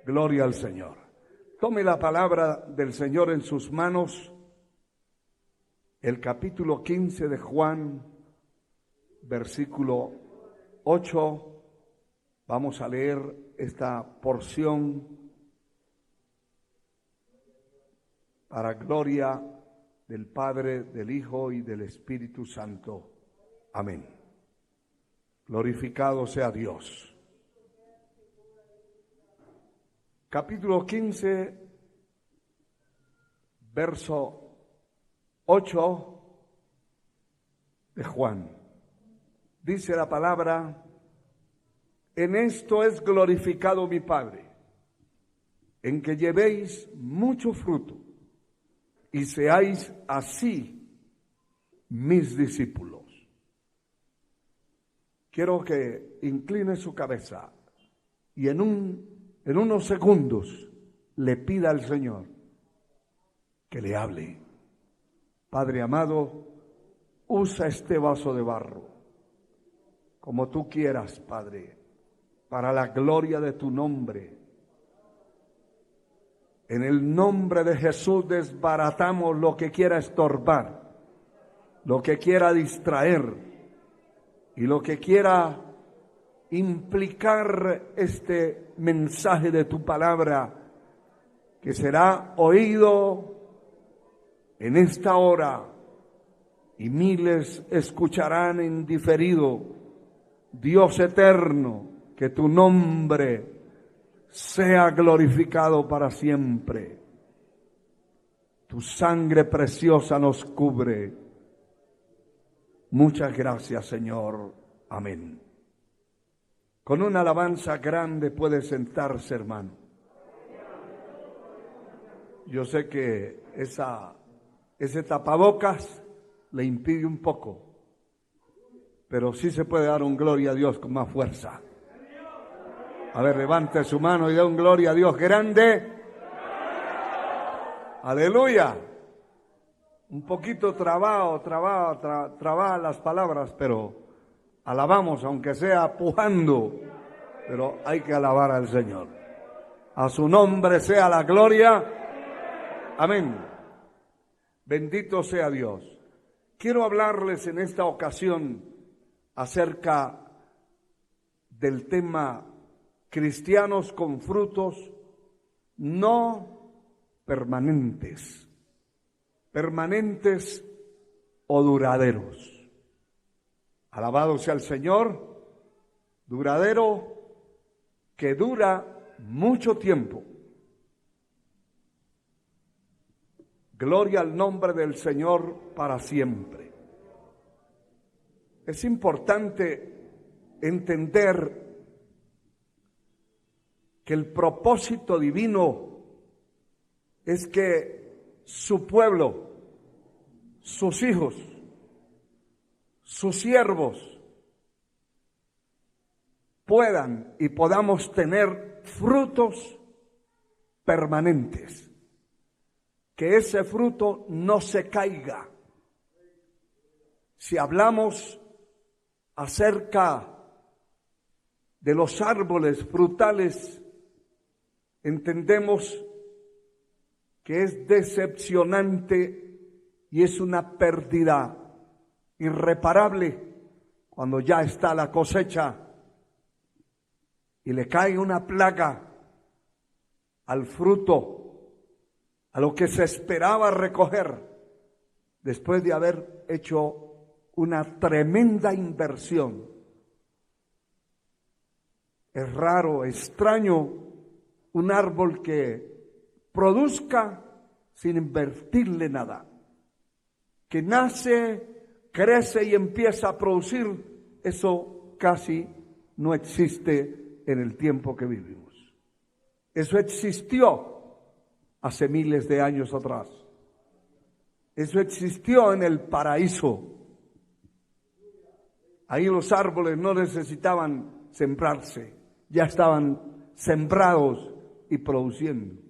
Gloria al Señor. Tome la palabra del Señor en sus manos. El capítulo 15 de Juan, versículo 8. Vamos a leer esta porción para gloria del Padre, del Hijo y del Espíritu Santo. Amén. Glorificado sea Dios. Capítulo 15, verso 8 de Juan. Dice la palabra: en esto es glorificado mi Padre, en que llevéis mucho fruto y seáis así mis discípulos. Quiero que incline su cabeza y en unos segundos le pida al Señor que le hable. Padre amado, usa este vaso de barro como tú quieras, Padre, para la gloria de tu nombre. En el nombre de Jesús desbaratamos lo que quiera estorbar, lo que quiera distraer y lo que quiera implicar este mensaje de tu palabra, que será oído en esta hora y miles escucharán en diferido. Dios eterno, que tu nombre sea glorificado para siempre. Tu sangre preciosa nos cubre. Muchas gracias, Señor. Amén. Con una alabanza grande puede sentarse, hermano. Yo sé que ese tapabocas le impide un poco, pero sí se puede dar un gloria a Dios con más fuerza. A ver, levante su mano y dé un gloria a Dios grande. Aleluya. Un poquito trabadas las palabras, pero alabamos, aunque sea pujando, pero hay que alabar al Señor. A su nombre sea la gloria. Amén. Bendito sea Dios. Quiero hablarles en esta ocasión acerca del tema cristianos con frutos no permanentes, permanentes o duraderos. Alabado sea el Señor, duradero, que dura mucho tiempo. Gloria al nombre del Señor para siempre. Es importante entender que el propósito divino es que su pueblo, sus hijos, sus siervos puedan y podamos tener frutos permanentes. Que ese fruto no se caiga. Si hablamos acerca de los árboles frutales, entendemos que es decepcionante y es una pérdida irreparable cuando ya está la cosecha y le cae una plaga al fruto, a lo que se esperaba recoger después de haber hecho una tremenda inversión. Es raro, extraño, un árbol que produzca sin invertirle nada, que nace, crece y empieza a producir. Eso casi no existe en el tiempo que vivimos. Eso existió hace miles de años atrás. Eso existió en el paraíso. Ahí los árboles no necesitaban sembrarse, ya estaban sembrados y produciendo.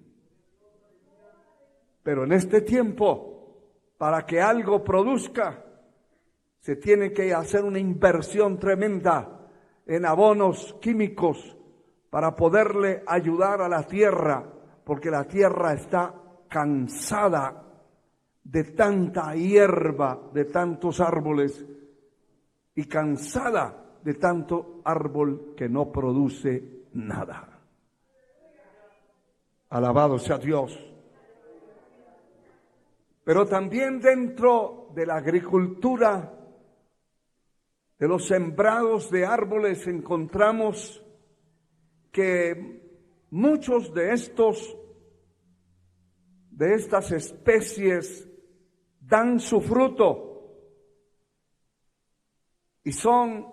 Pero en este tiempo, para que algo produzca, se tiene que hacer una inversión tremenda en abonos químicos, para poderle ayudar a la tierra, porque la tierra está cansada de tanta hierba, de tantos árboles, y cansada de tanto árbol que no produce nada. Alabado sea Dios. Pero también dentro de la agricultura, de los sembrados de árboles, encontramos que muchos de estas especies dan su fruto. Y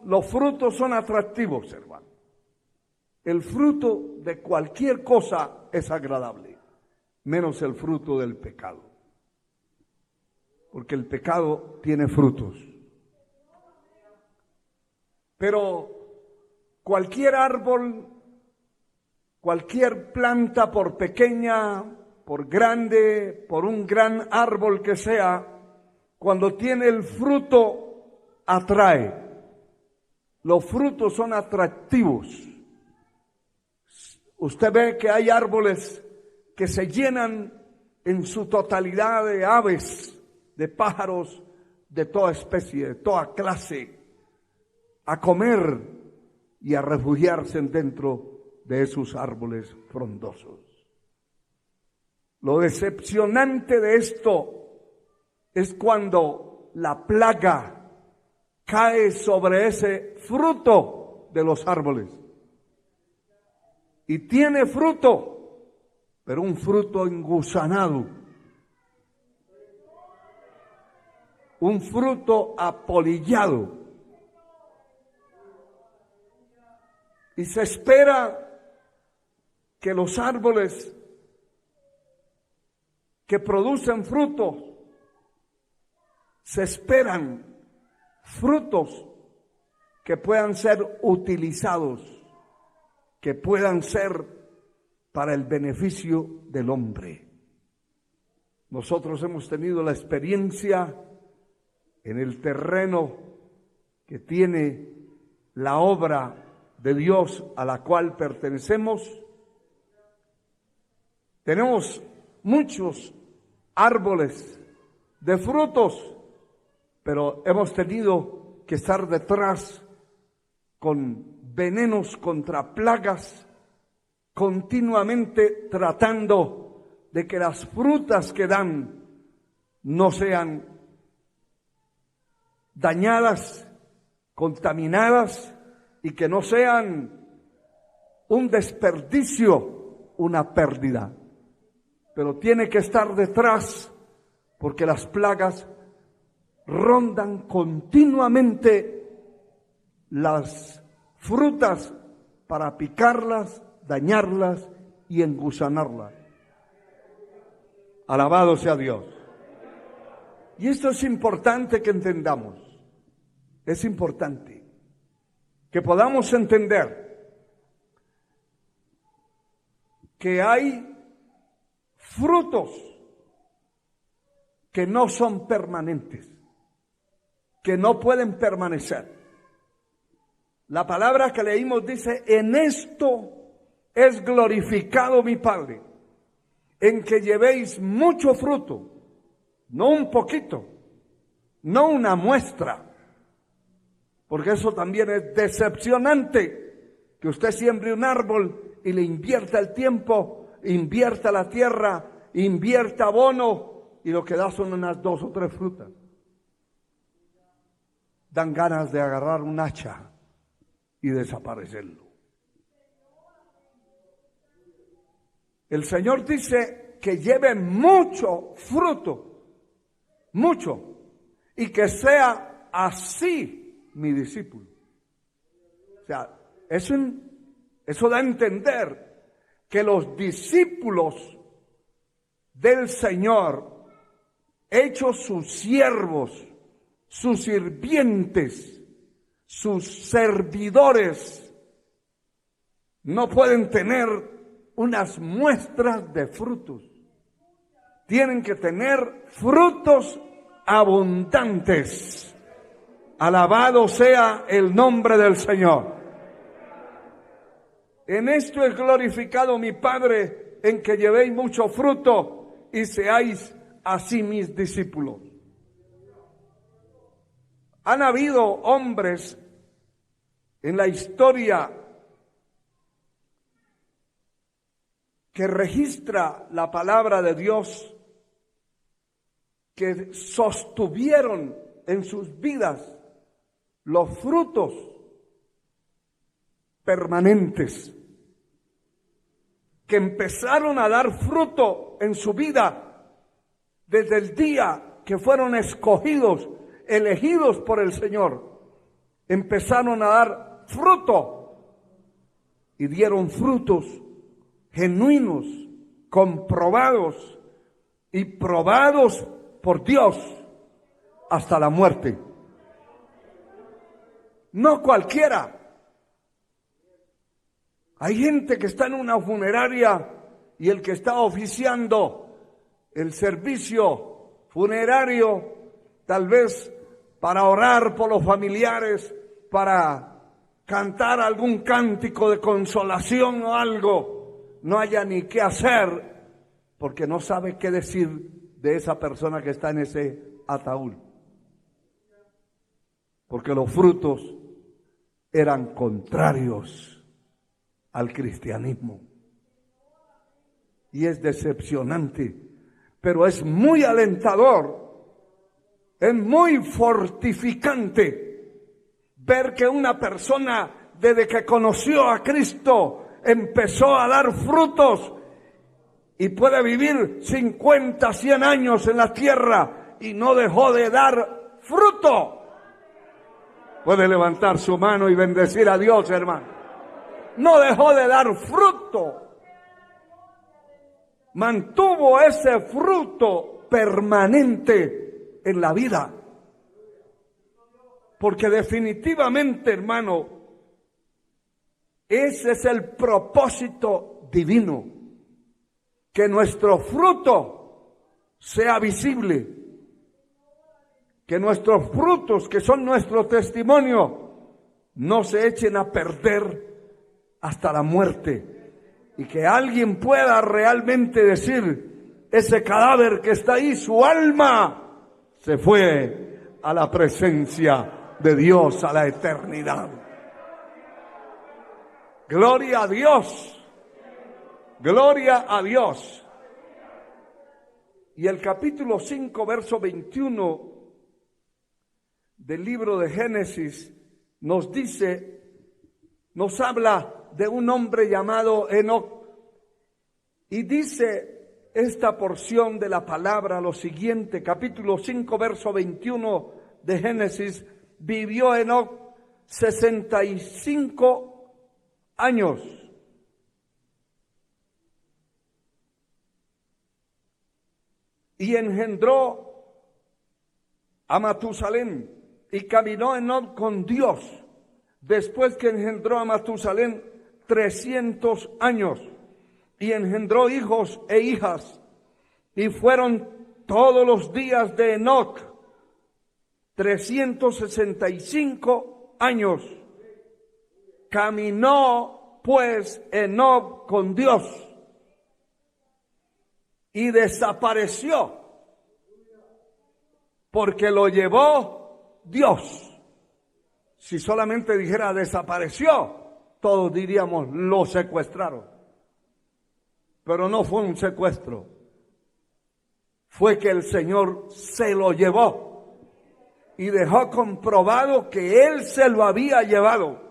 los frutos son atractivos, hermano. El fruto de cualquier cosa es agradable, menos el fruto del pecado. Porque el pecado tiene frutos. Pero cualquier árbol, cualquier planta, por pequeña, por grande, por un gran árbol que sea, cuando tiene el fruto, atrae. Los frutos son atractivos. Usted ve que hay árboles que se llenan en su totalidad de aves, de pájaros, de toda especie, de toda clase, a comer y a refugiarse dentro de esos árboles frondosos. Lo decepcionante de esto es cuando la plaga cae sobre ese fruto de los árboles. Y tiene fruto, pero un fruto engusanado. Un fruto apolillado. Y se espera que los árboles que producen frutos, se esperan frutos que puedan ser utilizados, que puedan ser para el beneficio del hombre. Nosotros hemos tenido la experiencia en el terreno que tiene la obra de Dios a la cual pertenecemos. Tenemos muchos árboles de frutos, pero hemos tenido que estar detrás con venenos contra plagas, continuamente tratando de que las frutas que dan no sean dañadas, contaminadas, y que no sean un desperdicio, una pérdida. Pero tiene que estar detrás, porque las plagas rondan continuamente las frutas para picarlas, dañarlas y engusanarlas. Alabado sea Dios. Y esto es importante que entendamos. Es importante que podamos entender que hay frutos que no son permanentes, que no pueden permanecer. La palabra que leímos dice: en esto es glorificado mi Padre, en que llevéis mucho fruto, no un poquito, no una muestra, porque eso también es decepcionante, que usted siembre un árbol y le invierta el tiempo, invierta la tierra, invierta abono, y lo que da son unas 2 o 3 frutas. Dan ganas de agarrar un hacha y desaparecerlo. El Señor dice que lleve mucho fruto, mucho, y que sea así mi discípulo. O sea, eso da a entender que los discípulos del Señor, hechos sus siervos, sus sirvientes, sus servidores, no pueden tener unas muestras de frutos. Tienen que tener frutos abundantes. Alabado sea el nombre del Señor. En esto es glorificado mi Padre, en que llevéis mucho fruto y seáis así mis discípulos. Han habido hombres en la historia que registra la palabra de Dios, que sostuvieron en sus vidas los frutos permanentes, que empezaron a dar fruto en su vida desde el día que fueron escogidos, elegidos por el Señor. Empezaron a dar fruto y dieron frutos genuinos, comprobados y probados por Dios hasta la muerte. No cualquiera. Hay gente que está en una funeraria y el que está oficiando el servicio funerario, tal vez para orar por los familiares, para cantar algún cántico de consolación o algo, no haya ni qué hacer, porque no sabe qué decir de esa persona que está en ese ataúd. Porque los frutos eran contrarios al cristianismo. Y es decepcionante, pero es muy alentador, es muy fortificante ver que una persona, desde que conoció a Cristo, empezó a dar frutos y puede vivir 50, 100 años en la tierra y no dejó de dar fruto. Puede levantar su mano y bendecir a Dios, hermano. No dejó de dar fruto. Mantuvo ese fruto permanente en la vida. Porque definitivamente, hermano, ese es el propósito divino. Que nuestro fruto sea visible. Que nuestros frutos, que son nuestro testimonio, no se echen a perder hasta la muerte, y que alguien pueda realmente decir, ese cadáver que está ahí, su alma se fue a la presencia de Dios, a la eternidad. Gloria a Dios, gloria a Dios. Y el capítulo 5, verso 21 del libro de Génesis nos dice, nos habla de un hombre llamado Enoc, y dice esta porción de la palabra lo siguiente, capítulo 5, verso 21 de Génesis: vivió Enoc 65 años. Y engendró a Matusalén, y caminó Enoc con Dios, después que engendró a Matusalén 300 años, y engendró hijos e hijas, y fueron todos los días de Enoc 365 años. Caminó pues Enoc con Dios y desapareció, porque lo llevó Dios. Si solamente dijera desapareció, todos diríamos lo secuestraron. Pero no fue un secuestro. Fue que el Señor se lo llevó y dejó comprobado que Él se lo había llevado.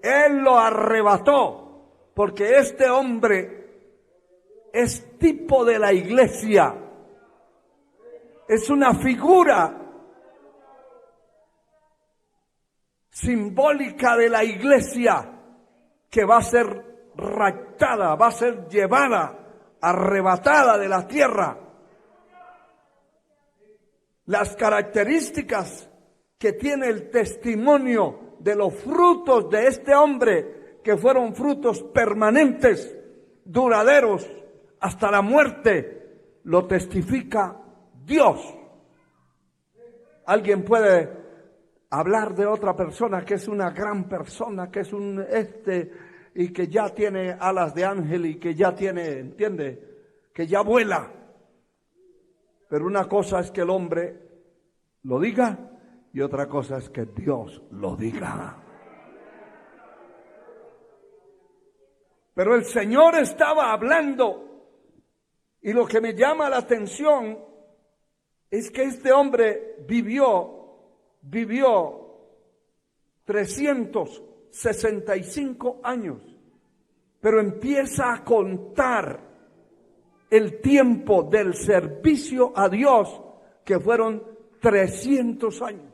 Él lo arrebató, porque este hombre es tipo de la iglesia. Es una figura simbólica de la iglesia que va a ser raptada, va a ser llevada, arrebatada de la tierra. Las características que tiene el testimonio de los frutos de este hombre, que fueron frutos permanentes, duraderos, hasta la muerte, lo testifica Dios. Alguien puede hablar de otra persona que es una gran persona, que es y que ya tiene alas de ángel y que ya tiene, ¿entiende? Que ya vuela. Pero una cosa es que el hombre lo diga y otra cosa es que Dios lo diga. Pero el Señor estaba hablando y lo que me llama la atención es que este hombre vivió 365 años, pero empieza a contar el tiempo del servicio a Dios, que fueron 300 años.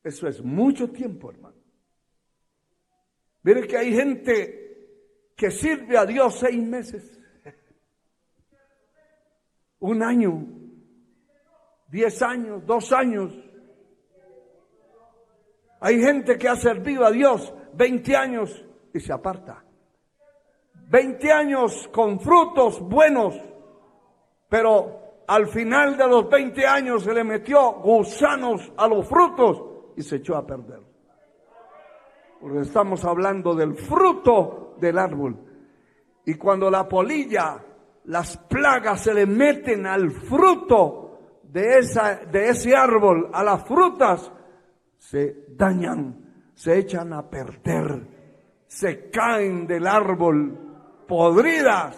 Eso es mucho tiempo, hermano. Mire que hay gente que sirve a Dios 6 meses, 1 año, 10 años, 2 años. Hay gente que ha servido a Dios 20 años y se aparta. 20 años con frutos buenos, pero al final de los 20 años se le metió gusanos a los frutos y se echó a perder. Porque estamos hablando del fruto del árbol. Y cuando la polilla, las plagas se le meten al fruto de ese árbol, a las frutas, se dañan, se echan a perder, se caen del árbol podridas.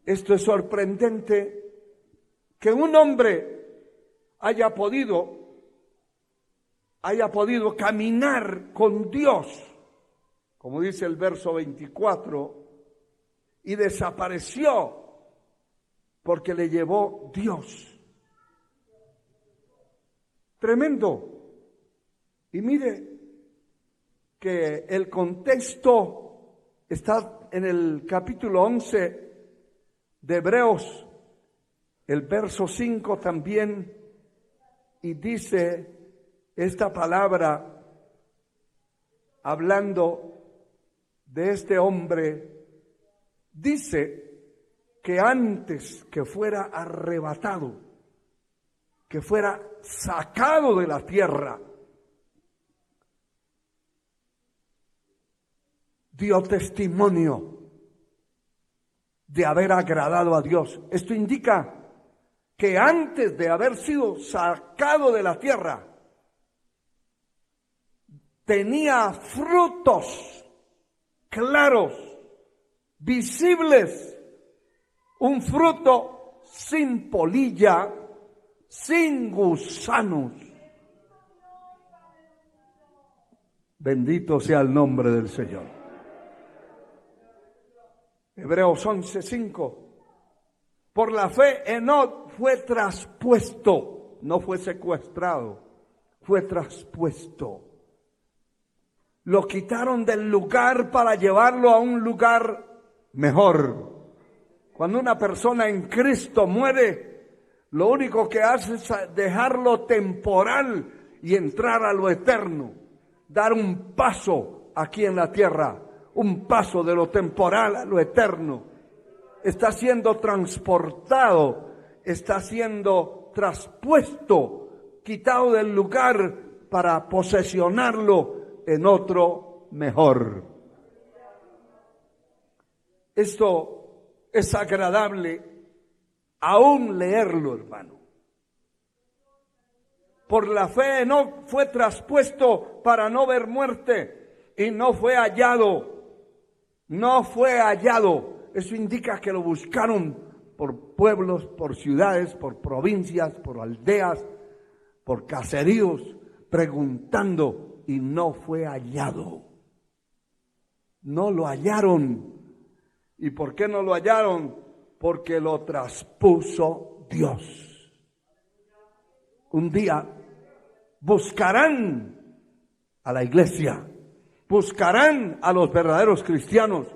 Esto es sorprendente, que un hombre haya podido caminar con Dios, como dice el verso 24, y desapareció porque le llevó Dios. Tremendo. Y mire que el contexto está en el capítulo 11 de Hebreos, el verso 5 también, y dice esta palabra hablando de este hombre. Dice que antes que fuera arrebatado, que fuera sacado de la tierra, dio testimonio de haber agradado a Dios. Esto indica que antes de haber sido sacado de la tierra, tenía frutos claros, visibles, un fruto sin polilla, sin gusanos. Bendito sea el nombre del Señor. Hebreos 11:5. Por la fe Enoc fue traspuesto, no fue secuestrado, fue traspuesto. Lo quitaron del lugar para llevarlo a un lugar mejor. Cuando una persona en Cristo muere, lo único que hace es dejarlo temporal y entrar a lo eterno. Dar un paso aquí en la tierra, un paso de lo temporal a lo eterno. Está siendo transportado, está siendo traspuesto, quitado del lugar para posesionarlo en otro mejor. Esto es agradable aún leerlo, hermano. Por la fe no fue traspuesto para no ver muerte y no fue hallado. No fue hallado. Eso indica que lo buscaron por pueblos, por ciudades, por provincias, por aldeas, por caseríos, preguntando. Y no fue hallado. No lo hallaron. ¿Y por qué no lo hallaron? Porque lo traspuso Dios. Un día buscarán a la iglesia, buscarán a los verdaderos cristianos,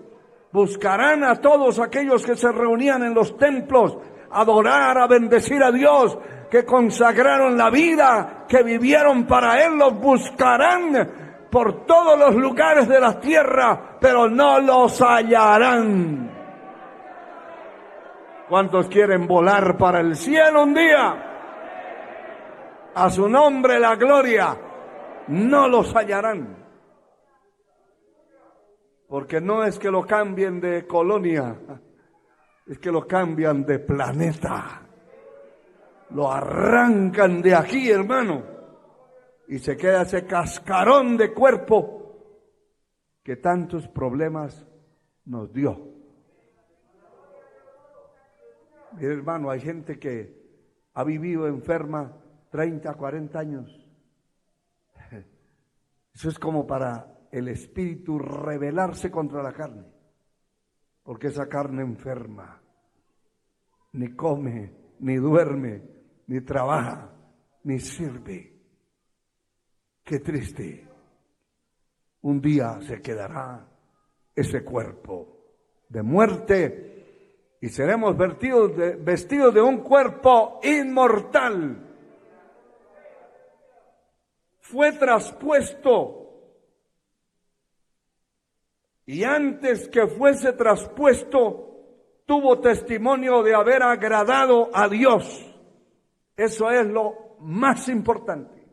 buscarán a todos aquellos que se reunían en los templos a adorar, a bendecir a Dios, que consagraron la vida, que vivieron para Él. Los buscarán por todos los lugares de la tierra, pero no los hallarán. ¿Cuántos quieren volar para el cielo un día? A su nombre la gloria. No los hallarán. Porque no es que lo cambien de colonia, es que lo cambian de planeta. Lo arrancan de aquí, hermano, y se queda ese cascarón de cuerpo que tantos problemas nos dio. Mire, hermano, hay gente que ha vivido enferma 30, 40 años. Eso es como para el espíritu rebelarse contra la carne, porque esa carne enferma, ni come, ni duerme, ni trabaja, ni sirve. Qué triste. Un día se quedará ese cuerpo de muerte y seremos vestidos de un cuerpo inmortal. Fue traspuesto. Y antes que fuese traspuesto, tuvo testimonio de haber agradado a Dios. Eso es lo más importante.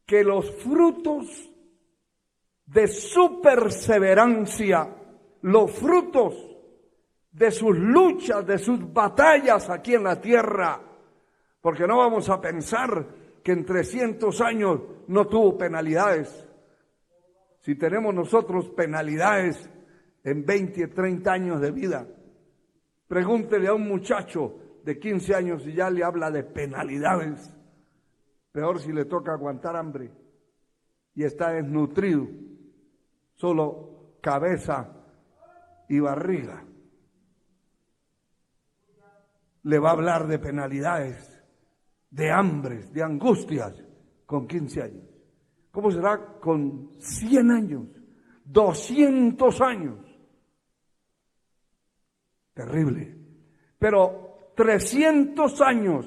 Que los frutos de su perseverancia, los frutos de sus luchas, de sus batallas aquí en la tierra, porque no vamos a pensar que en 300 años no tuvo penalidades. Si tenemos nosotros penalidades en 20, 30 años de vida, pregúntele a un muchacho de 15 años y ya le habla de penalidades. Peor si le toca aguantar hambre y está desnutrido, solo cabeza y barriga. Le va a hablar de penalidades, de hambres, de angustias con 15 años. ¿Cómo será con 100 años, 200 años? Terrible. Pero 300 años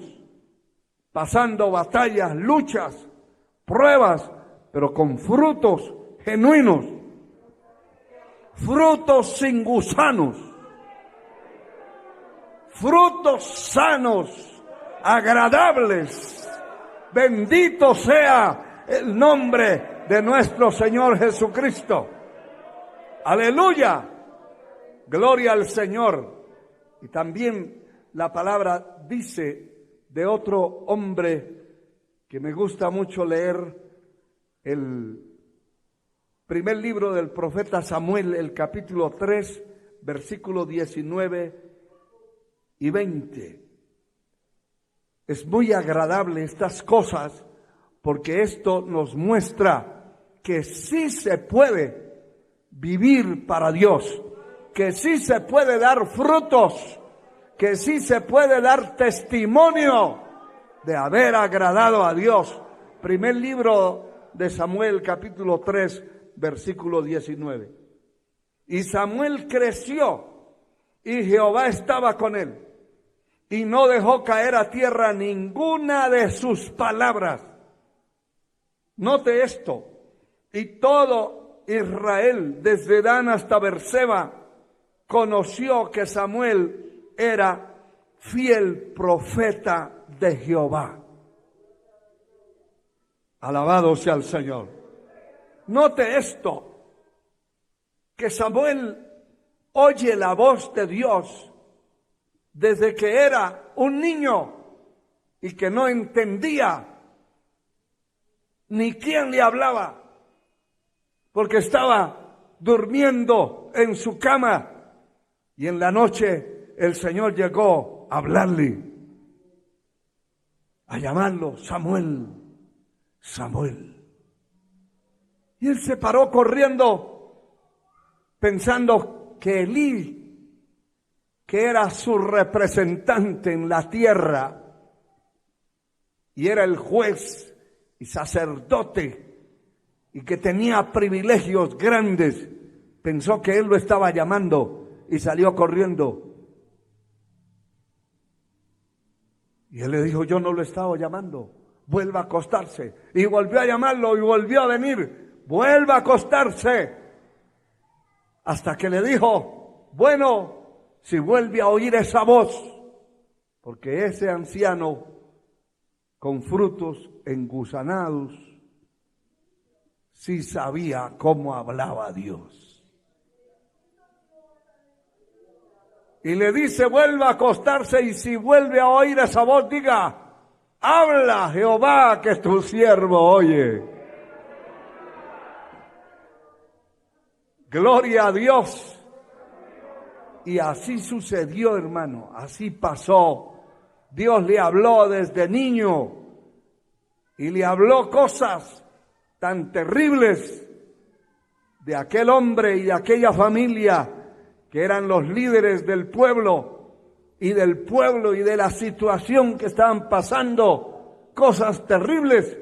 pasando batallas, luchas, pruebas, pero con frutos genuinos, frutos sin gusanos, frutos sanos, agradables. Bendito sea el nombre de nuestro Señor Jesucristo. Aleluya. Gloria al Señor. Y también la palabra dice de otro hombre que me gusta mucho leer, el primer libro del profeta Samuel, el capítulo 3, versículos 19 y 20. Es muy agradable estas cosas, porque esto nos muestra que sí se puede vivir para Dios, que sí se puede dar frutos, que sí se puede dar testimonio de haber agradado a Dios. Primer libro de Samuel, capítulo 3, versículo 19. Y Samuel creció, y Jehová estaba con él, y no dejó caer a tierra ninguna de sus palabras. Note esto, y todo Israel, desde Dan hasta Berseba, conoció que Samuel era fiel profeta de Jehová. Alabado sea el Señor. Note esto, que Samuel oye la voz de Dios desde que era un niño y que no entendía ni quién le hablaba, porque estaba durmiendo en su cama y en la noche el Señor llegó a hablarle, a llamarlo Samuel, Samuel. Y él se paró corriendo pensando que Elí, que era su representante en la tierra y era el juez y sacerdote y que tenía privilegios grandes, pensó que él lo estaba llamando y salió corriendo. Y él le dijo: yo no lo estaba llamando, vuelva a acostarse. Y volvió a llamarlo y volvió a venir, vuelva a acostarse. Hasta que le dijo: bueno, si vuelve a oír esa voz, porque ese anciano con frutos engusanados sí sabía cómo hablaba Dios. Y le dice, vuelva a acostarse, y si vuelve a oír esa voz, diga, habla Jehová, que tu siervo oye. Gloria a Dios. Y así sucedió, hermano, así pasó. Dios le habló desde niño y le habló cosas tan terribles de aquel hombre y de aquella familia que eran los líderes del pueblo y de la situación que estaban pasando, cosas terribles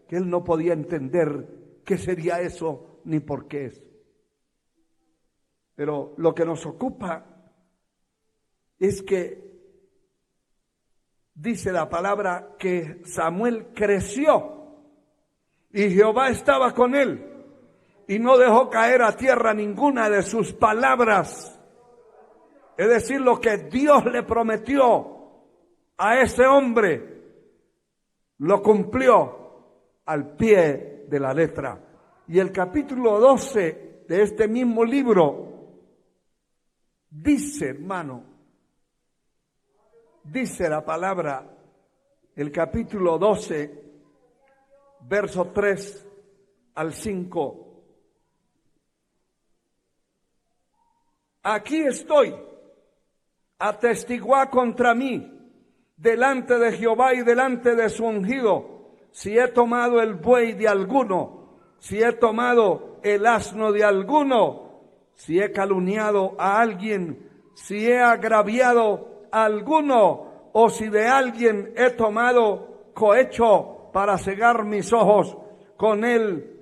que él no podía entender qué sería eso ni por qué es. Pero lo que nos ocupa es que dice la palabra que Samuel creció y Jehová estaba con él y no dejó caer a tierra ninguna de sus palabras. Es decir, lo que Dios le prometió a ese hombre, lo cumplió al pie de la letra. Y el capítulo 12 de este mismo libro dice, hermano, dice la palabra, el capítulo 12, verso 3 al 5. Aquí estoy, atestiguá contra mí, delante de Jehová y delante de su ungido, si he tomado el buey de alguno, si he tomado el asno de alguno, si he calumniado a alguien, si he agraviado a alguno, o si de alguien he tomado cohecho para cegar mis ojos con él,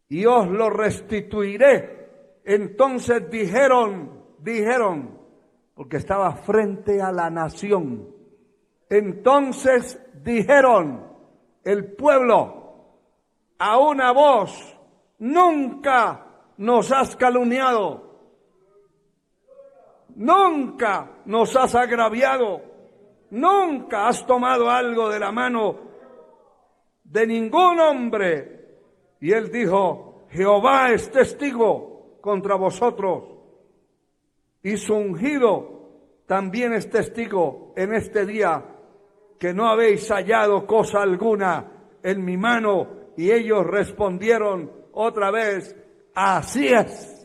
y os lo restituiré. Entonces dijeron, porque estaba frente a la nación. Entonces dijeron el pueblo a una voz, nunca nos has calumniado, nunca nos has agraviado, nunca has tomado algo de la mano de ningún hombre. Y él dijo, Jehová es testigo contra vosotros, y su ungido también es testigo en este día, que no habéis hallado cosa alguna en mi mano. Y ellos respondieron otra vez, así es.